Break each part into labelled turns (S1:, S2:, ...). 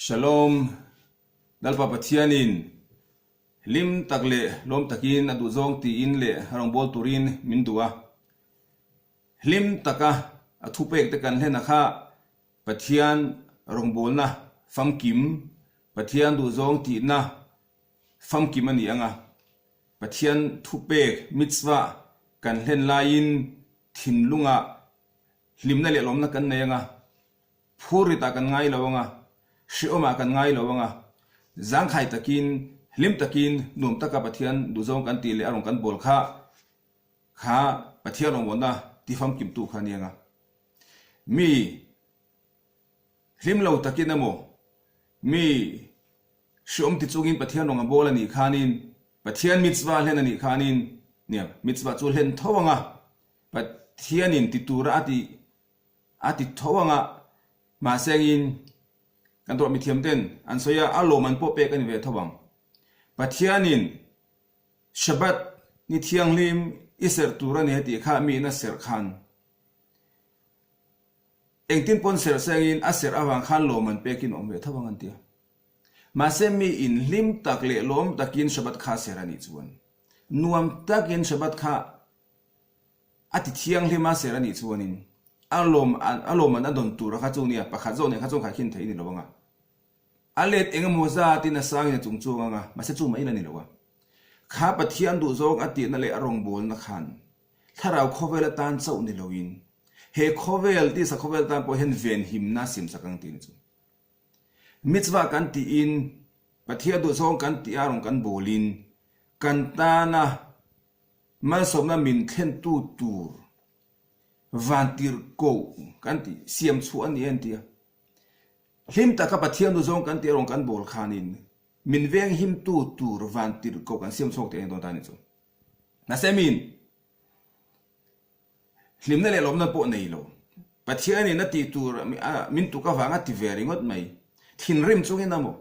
S1: Shalom dalpa pathianin lim takle lom takin adu zong ti in le harong bol turin min duwa lim taka athupek te kan hlena kha pathian rong bol na famkim pathian du zong ti na famkim ani anga pathian thupek mitzwa kan hlen lain thinlunga limna le lom na kan nei anga phuri ta kan ngai lawanga shioma kan ngai lawanga zang khai takin lim takin num taka pathian du zong kan ti le arong kan bol kha pathian rong bona ti fam kim tu khanianga mi lim lo takin amo mi shiom ti chungin pathian rong bol ani khanin pathian mitzwa hlen ani khanin nia mitzwa chu hlen thowanga pathianin ti tura ati thowanga ma sengin kan to mi thiam ten an soya alo man po pe kan ve thawang pathianin shabat ni thiang lim iser tura ne ti kha mi na ser khan engtin pon ser sengin aser awang khan lo man pe kin om ve thawang an tia ma se mi in lim tak le lom takin shabat kha serani chuan nuam takin shabat kha ati thiang hlima serani chuanin alom an adon tura kha chu nia pakha zo ne kha chu kha khin thei ni lowanga alet engamo za tin sang ne chung chu nga ma se chu mai la ni lowa kha pathian du zong ati na le arong bol na khan tharau khovel tan chau ni loin he khovel ti sa khovel tan po hen ven him na sim sakang tin chu mitzwa kan ti in pathian du zong kan ti arong kan bolin kan ta na man som na min khen tu tur vantir ko kan ti siam chu an yen tia him taka pathian du zong kan ti rong kan bol khanin min veng him tu tur vantir ko kan siam chok te don tani chu na semin hlim na le lom na po nei lo pathian ni na ti tur min tu ka wanga ti veringot mai thin rim chu na mo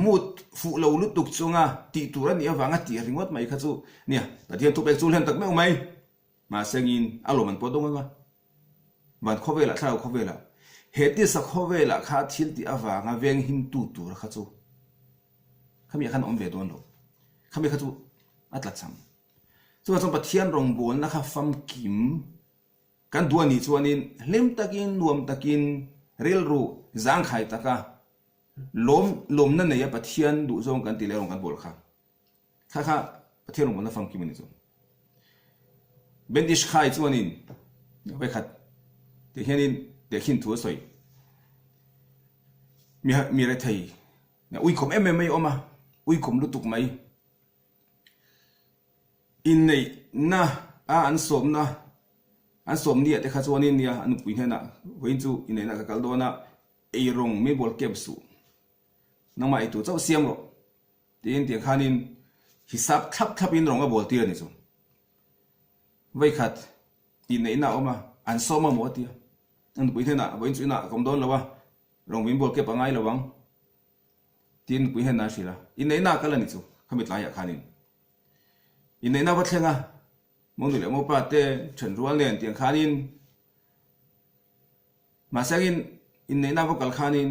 S1: mut fu lo lu tuk chunga ti tur ani awanga ti ringot mai kha chu nia pathian tu pek chu len tak me mai ma sengin aloman po donga van khovela thau khovela heti sa khovela kha thil ti awanga veng him tu tur kha chu khami khan om ve don lo khami kha chu atla cham chu chom pathian rong bol na kha fam kim kan duani chuanin lim takin nuam takin rel ru zang khai taka lom na ne ya pathian du zong kan ti le rong kan bol kha pathian rong na fam kim ni chu bendish khai chuanin ve khat te hianin te hin thu soi mi re thei na ui khom em mai oma ui khom lu tuk mai in nei na an som ni te kha chuanin nia an pui hena hoin chu in nei na ka kal do na ei rong mi bol kep su nang mai tu chau siam ro tin te khanin hisab thap in rong a bol tir ni chu vây khát in nei na oma an so ma mo tia an pui thena voin chu na kom don lawa rong win bol ke pangai lawang tin pui hen na sila in nei na kala ni chu khamit la ya khanin in nei na wa thlenga mong du le mo pa te chen rual len tiang khanin ma sagin in nei na wa kal khanin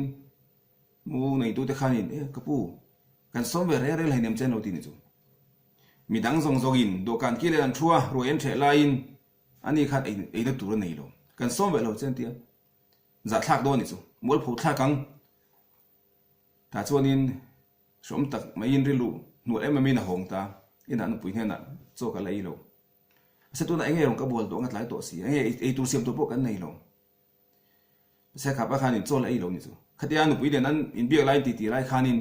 S1: mu nei tu te khanin e kapu kan som ve re re lai nem chen lo ti ni chu midang zong zogin do kan ki le an thua ro en the lain ani khat ei na tur nei lo kan som ve lo chen tia za thak do ni chu mol phu thak kang ta chuanin som tak mai in rilu nu em mi na hong ta in an pui hena cho ka lei lo se tu na enge rong ka bol do ngat lai to si ei tu siam to po kan nei lo se kha pa khanin cho lei lo ni chu khatia nu pui den an in biak lai ti lai khanin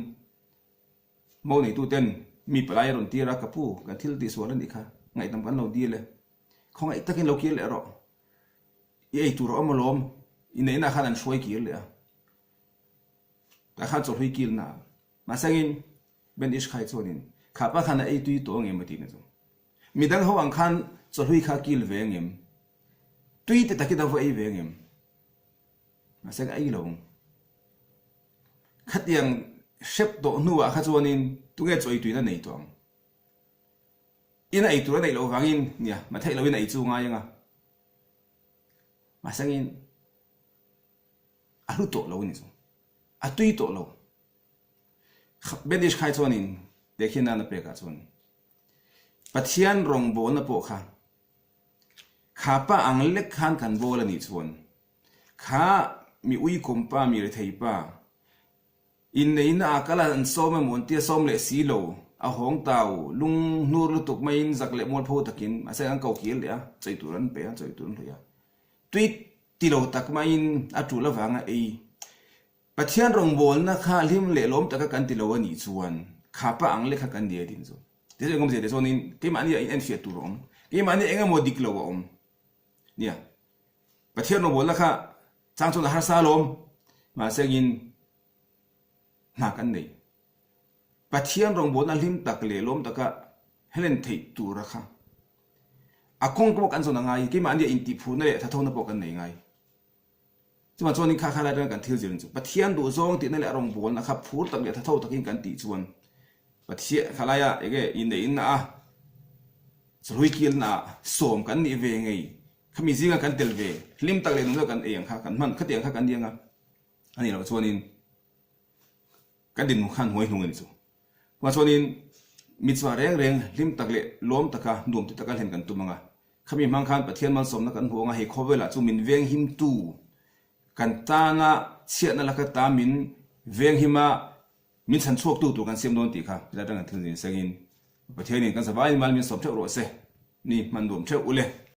S1: mo nei tu ten mi palai ron tira kapu kan thil ti sual ni kha ngai tam kan lo di le khong ai takin lo ki le ro ei tu ro amolom in nei na khan an shoi ki le ta khan cho hui ki na ma sangin ben ish khai chonin kha pa khan ei tu to nge mati na zo mi dang ho ang khan cho hui kha ki le ve ngem tui te takida vo ei ve ngem ma sang ai lo khatiang shep do nuwa kha chonin tu nge choi tui na nei tong ina ei tu nei lo wangin nia ma thai lo ina ei chu nga yanga ma sangin alu to lo ni so atui to lo เบดิชใครชวนินเด็กที่นั่นเปรกาชวนปัทยันรองโบนปกค่ะข้าป้าอังเล็กขันกันโบลนิชวนข้ามีอุยกุมป้ามีเรทัยป้าอินในน่าก็ละอันซ้อมมันเตี้ยซ้อมเละสีโลอาหงเต่าลุงนูรุตุกไม่อินสักเละมอลพูตะกินอาศัยอันเก่าเขียนเลยใจตุรันเปียใจตุรันเลยตุยติโลตักไม่อินอาจุละฟังไอปัจจัยรองโบลนะข้าลิมเละล้มตะกันติโลวันนี้ชวนข้าป้าอังเล็กกันเดียดินซูเดี๋ยวก็ไม่ใช่เดี๋ยวนี้ที่มันนี่เอ็นเฟียตุรองที่มันนี่เองก็โมดิกโลว่าเนี่ยปัจจัยรองโบลนะข้าจ้างชนหาซาลมมาเสียกินหนักกันเลยปัจจัยรองโบลนะลิมตักเละล้มตะกันเฮเลนเทตุระข้าอาคงก็บอกกันส่วนไงที่มันนี่อินทิพูนั่นแหละถ้าทนนับกันไหนไงที่มาชวนนี่ข้าข้าได้เรื่องการเที่ยวเจริญจุปัจจัยดูซองที่นั่นแหละรองโบลนะครับพูดตักเละถ้าเท่าตักกินกันตีชวนปัจจัยข้าไล่อะเองอินเดียนะสรุยกิลนะสวมกันนี่เวงไงข้ามีสิ่งกันเตลเวลิมตักเละนุ่งกันเองข้ากันมันขัดเองข้ากันเดียงอ่ะอันนี้เราชวนนี่กันดินมุขันหวยหงเงินจูมาชวนนี่มิตรสวาเร่งเร่งลิมตักเละล้มตะกะดวมติตะกันเห็นกันตุมังอ่ะข้ามีมังคันปัจจัยมันสมนักกันหัวงาให้ข้อเวลาจูมินเวงหิมตูกันตานะเสียนั่นละก็ตามินเวงหิมะมินฉันชวกตู้ตัวกันเสียมโดนตีค่ะแล้วดังนั้นถึงสิ่งสักินประเทศนี้กันสบายมันมีสมเท่าโรเซนี่มันรวมเท่าอุเล